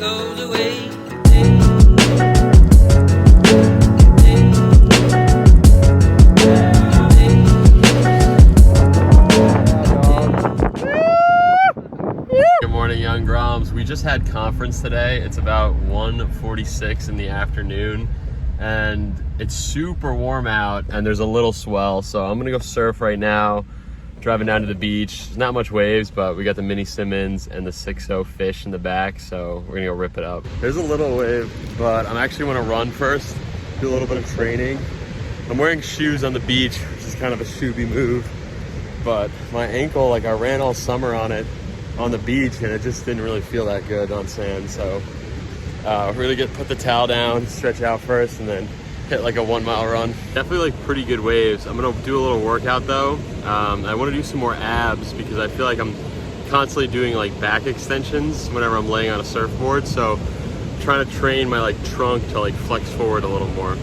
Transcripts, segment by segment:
goes away. Good morning, young Groms. We just had conference today. It's about 1:46 in the afternoon and it's super warm out and there's a little swell, so I'm gonna go surf right now. Driving down to the beach. There's not much waves, but we got the Mini Simmons and the 6.0 fish in the back, so we're gonna go rip it up. There's a little wave, but I'm actually gonna run first, do a little bit of training. I'm wearing shoes on the beach, which is kind of a shooby move, but my ankle, like I ran all summer on it on the beach and it just didn't really feel that good on sand, so really put the towel down, stretch out first, and then hit like a 1 mile run. Definitely like pretty good waves. I'm gonna do a little workout though. I wanna do some more abs because I feel like I'm constantly doing like back extensions whenever I'm laying on a surfboard. So I'm trying to train my like trunk to like flex forward a little more.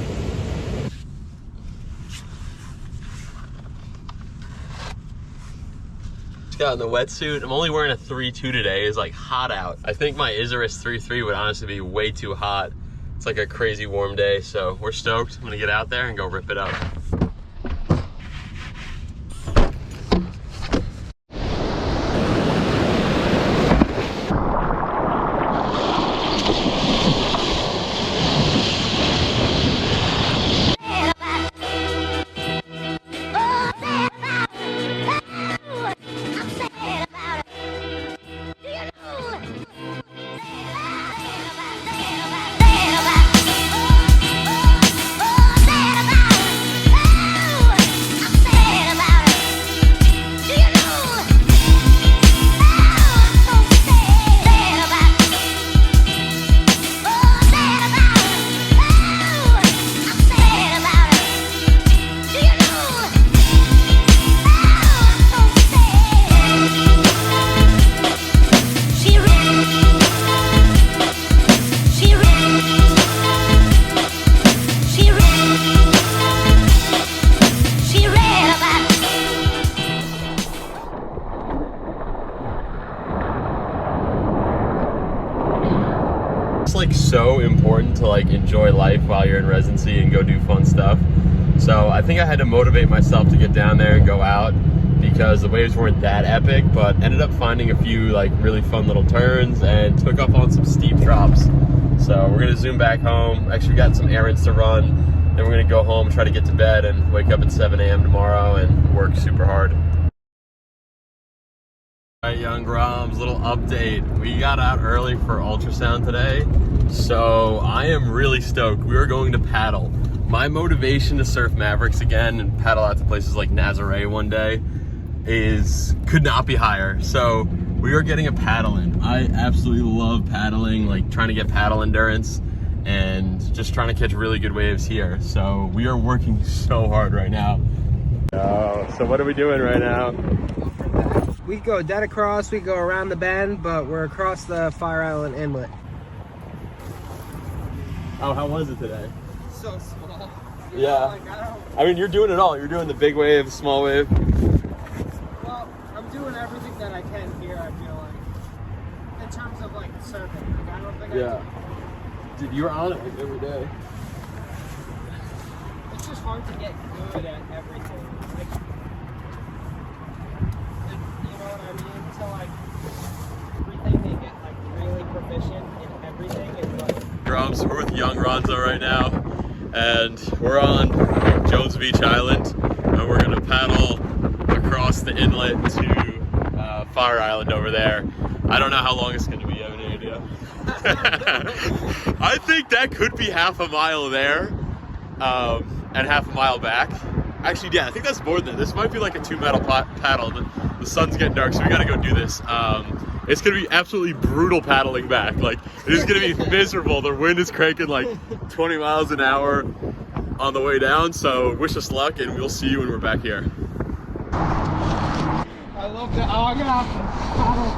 Just got in the wetsuit. I'm only wearing a 3.2 today. It's like hot out. I think my Isurus 3.3 would honestly be way too hot. It's like a crazy warm day, so we're stoked. I'm gonna get out there and go rip it up. Like so important to like enjoy life while you're in residency and go do fun stuff. So I think I had to motivate myself to get down there and go out because the waves weren't that epic, but ended up finding a few like really fun little turns and took off on some steep drops. So we're gonna zoom back home. Actually got some errands to run. Then we're gonna go home, try to get to bed and wake up at 7 a.m. tomorrow and work super hard. All right, young Groms, little update. We got out early for ultrasound today, so I am really stoked. We are going to paddle. My motivation to surf Mavericks again and paddle out to places like Nazare one day could not be higher. So we are getting a paddle in. I absolutely love paddling, like trying to get paddle endurance and just trying to catch really good waves here. So we are working so hard right now. So what are we doing right now? We go dead across, we go around the bend, but we're across the Fire Island Inlet. Oh, how was it today? So small. Yeah. I mean, you're doing it all. You're doing the big wave, the small wave. Well, I'm doing everything that I can here, I feel like. In terms of like surfing. Like, I don't think Dude, you're on it like every day. it's just hard to get good at everything. Like, I mean, to like everything they get like really proficient in everything is like. Groms, we're with young Ronzo right now, and we're on Jones Beach Island, and we're gonna paddle across the inlet to Fire Island over there. I don't know how long it's gonna be. I have any idea. I think that could be half a mile there, and half a mile back. Actually, yeah, I think that's more than that. This might be like a 2-metal paddle. The sun's getting dark, so we gotta go do this. It's gonna be absolutely brutal paddling back. Like, it is gonna be miserable. The wind is cranking like 20 miles an hour on the way down, so wish us luck, and we'll see you when we're back here. I love that. Oh, I'm gonna have to paddle.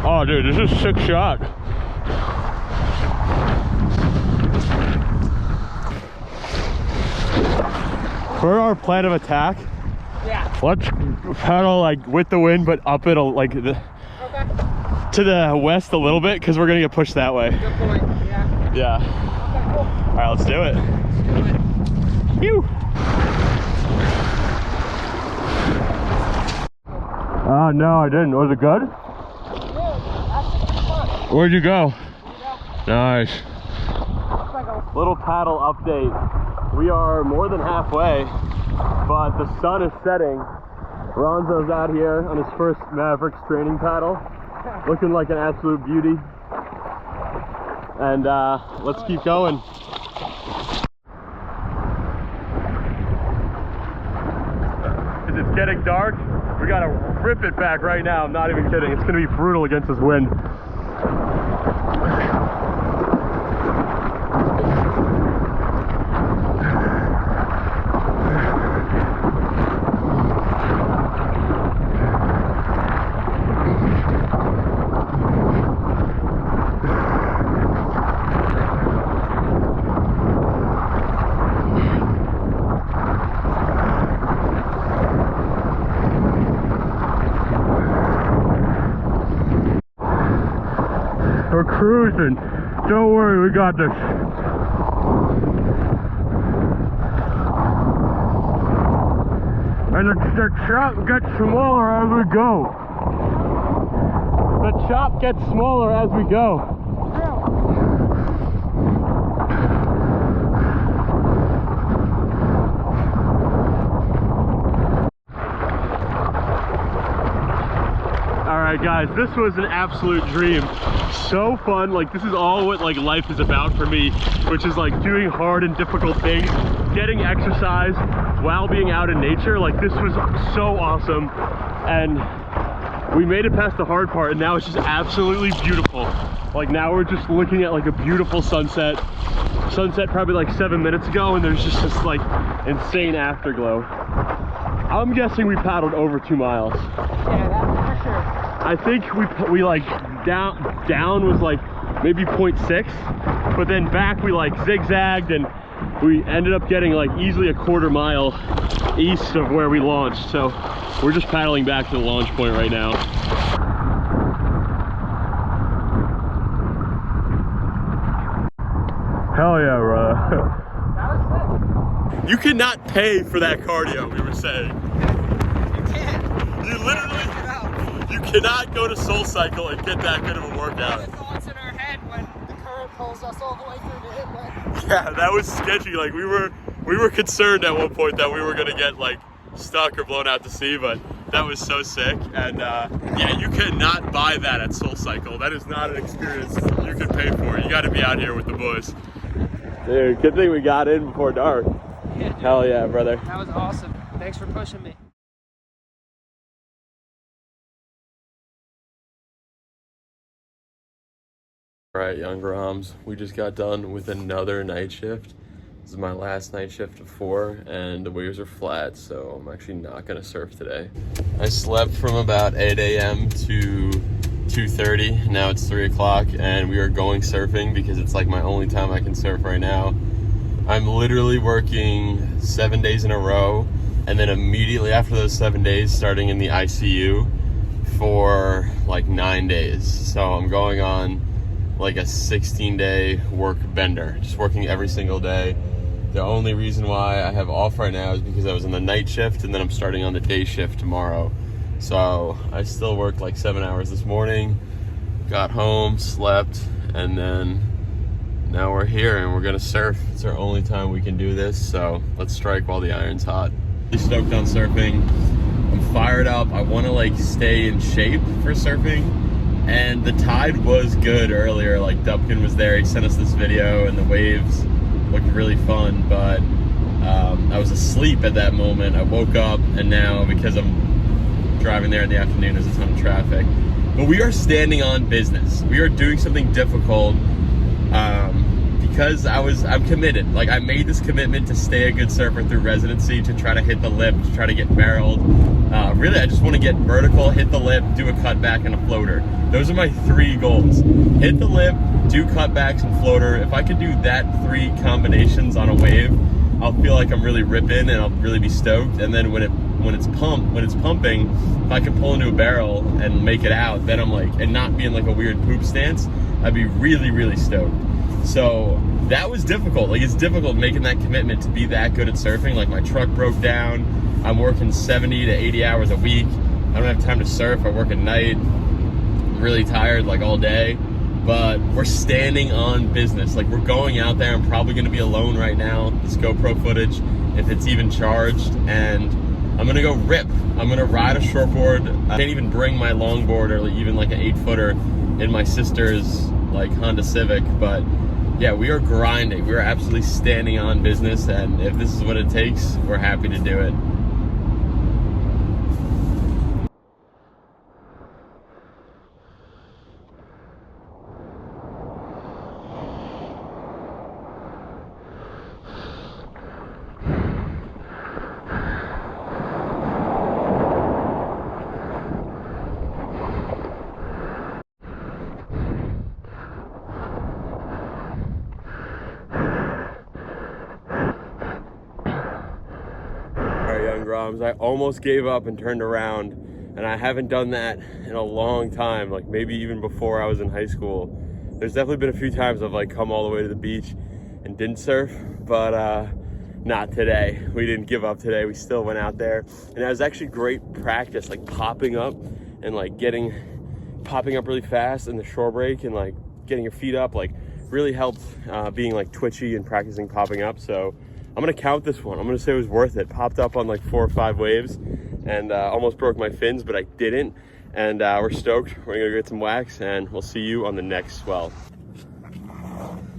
Oh, dude, this is a sick shot. For our plan of attack, Yeah. let's paddle like with the wind, but up it like Okay. to the west a little bit, because we're gonna get pushed that way. Good point. Yeah. Yeah. Okay, cool. All right, let's do it. Let's do it. Phew. Oh no, I didn't. Was it good? Yeah, actually pretty fun. Where'd you go? Yeah. Nice. Looks like a Little paddle update. We are more than halfway, but the sun is setting. Ronzo's out here on his first Mavericks training paddle, looking like an absolute beauty. And let's keep going. As it's getting dark, we gotta rip it back right now. I'm not even kidding. It's gonna be brutal against this wind. We're cruising. Don't worry, we got this. And the chop gets smaller as we go. The chop gets smaller as we go. Alright guys, this was an absolute dream. So fun. Like, this is all what like life is about for me, which is like doing hard and difficult things, getting exercise while being out in nature. Like, this was so awesome, and we made it past the hard part, and now it's just absolutely beautiful. Like, now we're just looking at like a beautiful sunset probably like 7 minutes ago, and there's just this like insane afterglow. I'm guessing we paddled over 2 miles. Yeah, that's for sure. I think we like down was like maybe 0.6, but then back we like zigzagged, and we ended up getting like easily a 1/4 mile east of where we launched. So we're just paddling back to the launch point right now. Hell yeah, brother. That was You cannot pay for that cardio, we were saying. it. You can't. You literally, Check it out. you cannot go to SoulCycle and get that good of a workout. The thoughts in our head when the current pulls us all the way through the inlet. Yeah, that was sketchy. Like, we were concerned at one point that we were gonna get like stuck or blown out to sea, but that was so sick. And yeah, you cannot buy that at SoulCycle. That is not an experience you can pay for. You got to be out here with the boys. Dude, good thing we got in before dark. Yeah. Hell yeah, brother. That was awesome. Thanks for pushing me. All right, young Groms, we just got done with another night shift. This is my last night shift of 4, and the waves are flat, so I'm actually not gonna surf today. I slept from about 8 a.m. to 2:30. Now it's 3 o'clock, and we are going surfing because it's like my only time I can surf right now. I'm literally working 7 days in a row, and then immediately after those 7 days, starting in the ICU for like 9 days. So I'm going on like a 16-day work bender, just working every single day. The only reason why I have off right now is because I was in the night shift, and then I'm starting on the day shift tomorrow. So I still worked like 7 hours this morning, got home, slept, and then now we're here and we're gonna surf. It's our only time we can do this, so let's strike while the iron's hot. Really stoked on surfing. I'm fired up. I wanna like stay in shape for surfing. And the tide was good earlier. Like, Dupkin was there, he sent us this video, and the waves looked really fun, but I was asleep at that moment. I woke up, and now, because I'm driving there in the afternoon, there's a ton of traffic. But we are standing on business. We are doing something difficult because I'm committed. Like, I made this commitment to stay a good surfer through residency, to try to hit the lip, to try to get barreled. Really, I just want to get vertical, hit the lip, do a cutback, and a floater. Those are my 3 goals. Hit the lip, do cutbacks, and floater. If I could do that 3 combinations on a wave, I'll I'll feel like I'm really ripping and I'll really be stoked. And then when it's pumping, if I can pull into a barrel and make it out, then I'm like, and not be in like a weird poop stance, I'd be really, really stoked. So that was difficult. Like, it's difficult making that commitment to be that good at surfing. Like, my truck broke down. I'm working 70 to 80 hours a week. I don't have time to surf. I work at night. I'm really tired, like, all day. But we're standing on business. Like, we're going out there. I'm probably going to be alone right now. This GoPro footage, if it's even charged, and I'm going to go rip. I'm going to ride a shortboard. I can't even bring my longboard or even like an 8-footer in my sister's like Honda Civic, but yeah, we are grinding. We are absolutely standing on business, and if this is what it takes, we're happy to do it. I almost gave up and turned around, and I haven't done that in a long time, like maybe even before I was in high school. There's definitely been a few times I've like come all the way to the beach and didn't surf, but not today. We didn't give up today. We still went out there, and it was actually great practice, like popping up and like popping up really fast in the shore break and like getting your feet up, like really helped being like twitchy and practicing popping up. So I'm gonna count this one. I'm gonna say it was worth it. Popped up on like 4 or 5 waves and almost broke my fins, but I didn't. And we're stoked. We're gonna go get some wax, and we'll see you on the next swell.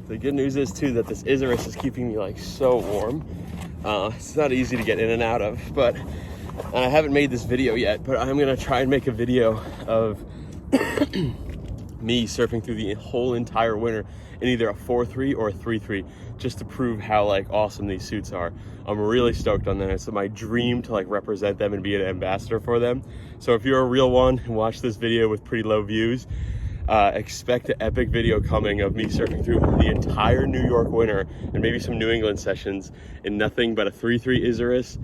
The good news is too that this Isurus is keeping me like so warm. It's not easy to get in and out of, but I haven't made this video yet, but I'm gonna try and make a video of me surfing through the whole entire winter in either a 4.3 or a 3.3, just to prove how like awesome these suits are. I'm really stoked on that. It's my dream to like represent them and be an ambassador for them. So if you're a real one and watch this video with pretty low views, expect an epic video coming of me surfing through the entire New York winter and maybe some New England sessions in nothing but a 3.3 Isurus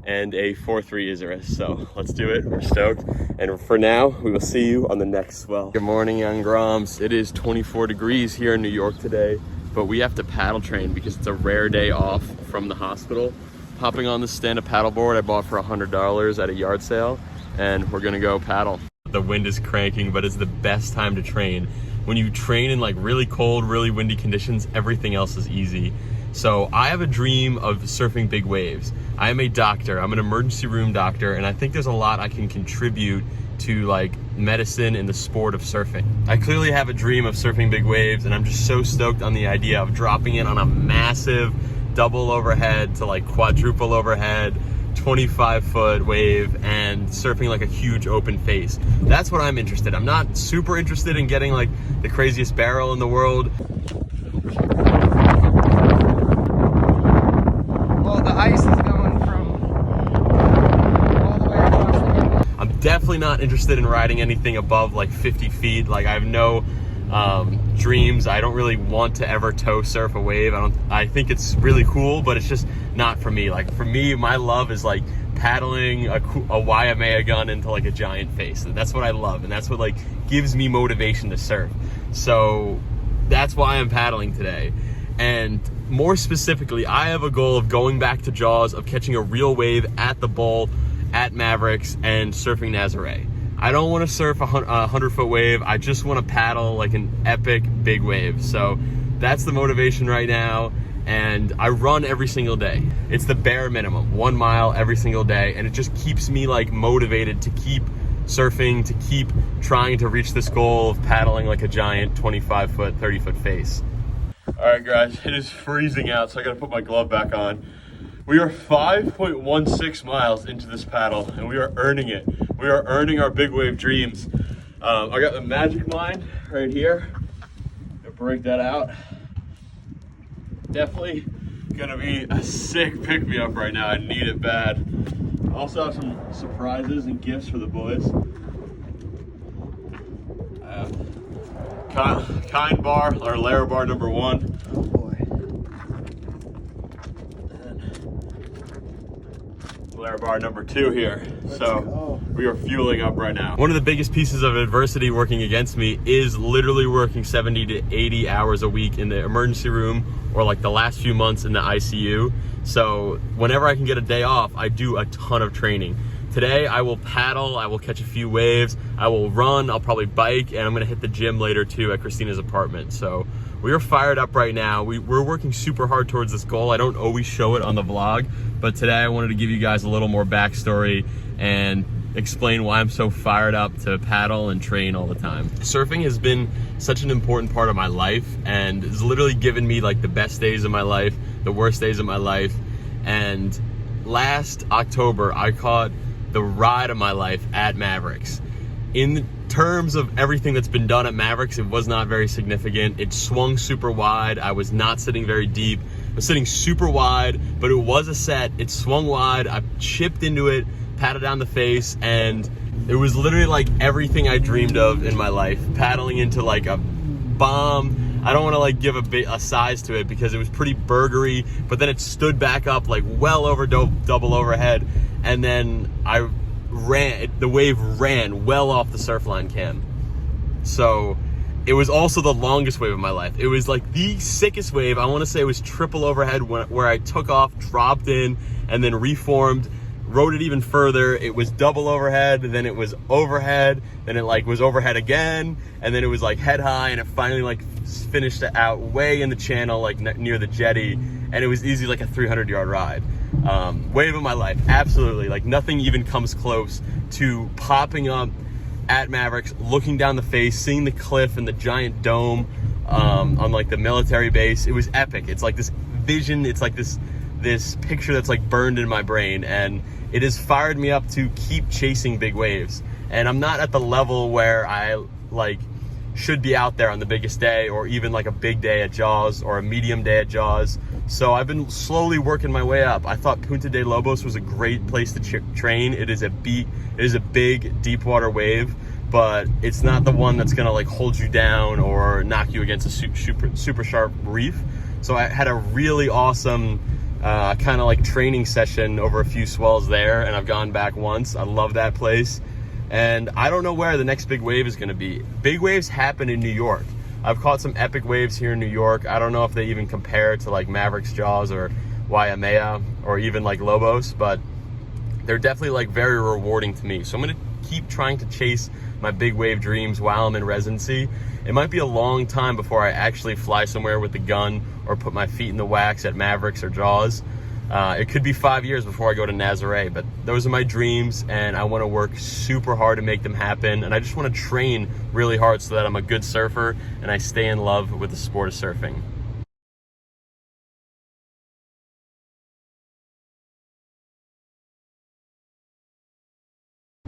and a 4.3 Isurus. So let's do it. We're stoked. And for now, we will see you on the next swell. Good morning, young Groms. It is 24 degrees here in New York today, but we have to paddle train because it's a rare day off from the hospital. Hopping on this stand-up paddleboard I bought for $100 at a yard sale, and we're gonna go paddle. The wind is cranking, but it's the best time to train. When you train in like really cold, really windy conditions, everything else is easy. So I have a dream of surfing big waves. I am a doctor, I'm an emergency room doctor, and I think there's a lot I can contribute to like medicine and the sport of surfing. I clearly have a dream of surfing big waves, and I'm just so stoked on the idea of dropping it on a massive double overhead to like quadruple overhead, 25-foot wave and surfing like a huge open face. That's what I'm interested in. I'm not super interested in getting like the craziest barrel in the world. Well, the ice is going from all the way across the river. I'm definitely not interested in riding anything above like 50 feet. Like, I have no dreams. I don't really want to ever tow surf a wave. I think it's really cool, but it's just not for me. Like, for me, my love is like paddling a Waimea gun into like a giant face. That's what I love, and that's what like gives me motivation to surf. So that's why I'm paddling today. And more specifically, I have a goal of going back to Jaws, of catching a real wave at the bowl at Mavericks and surfing Nazare. I don't want to surf a 100-foot wave. I just want to paddle like an epic big wave. So that's the motivation right now. And I run every single day. It's the bare minimum, 1 mile every single day. And it just keeps me like motivated to keep surfing, to keep trying to reach this goal of paddling like a giant 25-foot, 30-foot face. All right, guys, it is freezing out, so I gotta put my glove back on. We are 5.16 miles into this paddle, and we are earning it. We are earning our big wave dreams. I got the Magic Mind right here. Gonna break that out. Definitely gonna be a sick pick-me-up right now. I need it bad. I also have some surprises and gifts for the boys. Kind bar, or Lair bar number 1. Oh boy. And Flare bar number 2 here. So we are fueling up right now. One of the biggest pieces of adversity working against me is literally working 70 to 80 hours a week in the emergency room, or like the last few months in the ICU. So whenever I can get a day off, I do a ton of training. Today I will paddle, I will catch a few waves, I will run, I'll probably bike, and I'm gonna hit the gym later too at Christina's apartment. So we are fired up right now. We're working super hard towards this goal. I don't always show it on the vlog, but today I wanted to give you guys a little more backstory and explain why I'm so fired up to paddle and train all the time. Surfing has been such an important part of my life, and it's literally given me like the best days of my life, the worst days of my life. And last October, I caught the ride of my life at Mavericks. In terms of everything that's been done at Mavericks, it was not very significant. It swung super wide. I was not sitting very deep. I was sitting super wide, but it was a set. It swung wide. I chipped into it, patted down the face, and it was literally like everything I dreamed of in my life. Paddling into like a bomb. I don't want to like give a size to it because it was pretty burgery, but then it stood back up like well over double overhead, and then the wave ran well off the surf line cam. So it was also the longest wave of my life. It was like the sickest wave. I want to say it was triple overhead where I took off, dropped in, and then reformed, rode it even further. It was double overhead, then it was overhead, then it like was overhead again, and then it was like head high, and it finally like finished out way in the channel, like near the jetty, and it was easy, like a 300-yard ride. Wave of my life, absolutely. Like nothing even comes close to popping up at Mavericks, looking down the face, seeing the cliff and the giant dome on like the military base. It was epic. It's like this vision, it's like this picture that's like burned in my brain, and it has fired me up to keep chasing big waves. And I'm not at the level where I like should be out there on the biggest day, or even like a big day at Jaws or a medium day at Jaws. So I've been slowly working my way up. I thought Punta de Lobos was a great place to train. It is a big deep water wave, but it's not the one that's gonna like hold you down or knock you against a super sharp reef. So I had a really awesome kind of like training session over a few swells there, and I've gone back once. I love that place. And I don't know where the next big wave is going to be. Big waves happen in New York. I've caught some epic waves here in New York. I don't know if they even compare to like Mavericks, Jaws, or Waimea, or even like Lobos, but they're definitely like very rewarding to me. So I'm going to keep trying to chase my big wave dreams while I'm in residency. It might be a long time before I actually fly somewhere with the gun or put my feet in the wax at Mavericks or Jaws. It could be 5 years before I go to Nazaré, but those are my dreams, and I want to work super hard to make them happen. And I just want to train really hard so that I'm a good surfer and I stay in love with the sport of surfing.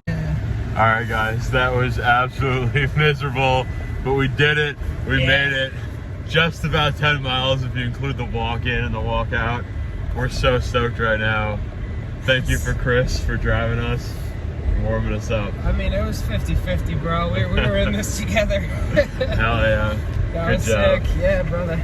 All right, guys, that was absolutely miserable, but we did it. We made it. Just about 10 miles if you include the walk in and the walk out. We're so stoked right now. Thank you for Chris for driving us and warming us up. I mean, it was 50-50, bro. We were in this together. Hell yeah. That was sick. Yeah, brother.